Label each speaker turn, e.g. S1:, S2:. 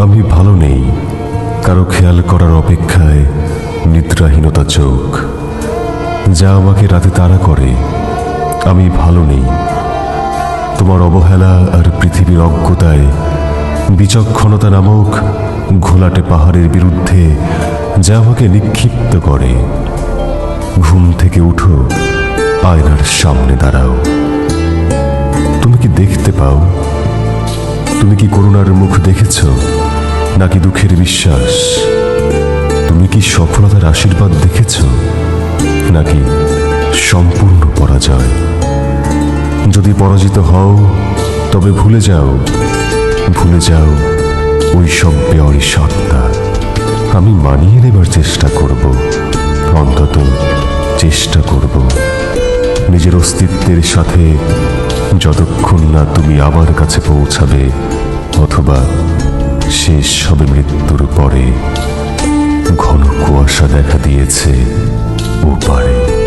S1: আমি ভালো নেই, কারো খেয়াল করার অপেক্ষায় নিদ্রাহীনতা চোখ যা আমাকে রাতে তাড়া করে। আমি ভালো নেই, তোমার অবহেলা আর পৃথিবীর অজ্ঞতায় বিচক্ষণতা নামক ঘোলাটে পাহাড়ের বিরুদ্ধে যা আমাকে নিক্ষিপ্ত করে। ঘুম থেকে উঠো, আয়নার সামনে দাঁড়াও। তুমি কি দেখতে পাও? তুমি কি করুণার মুখ দেখেছ, নাকি দুঃখের বিশ্বাস? তুমি কি সফলতার আশীর্বাদ দেখেছ, নাকি সম্পূর্ণ পরাজয়? যদি পরাজিত হও, তবে ভুলে যাও ওই সব বেয়ারি সত্তা। আমি মানিয়ে নেবার চেষ্টা করব, অন্তত চেষ্টা করব, নিজের অস্তিত্বের সাথে, যতক্ষণ না তুমি আমার কাছে পৌঁছাবে, অথবা শেষ হবে মৃত্যুর পরে। ঘন কুয়াশা দেখা দিয়েছে ওপারে।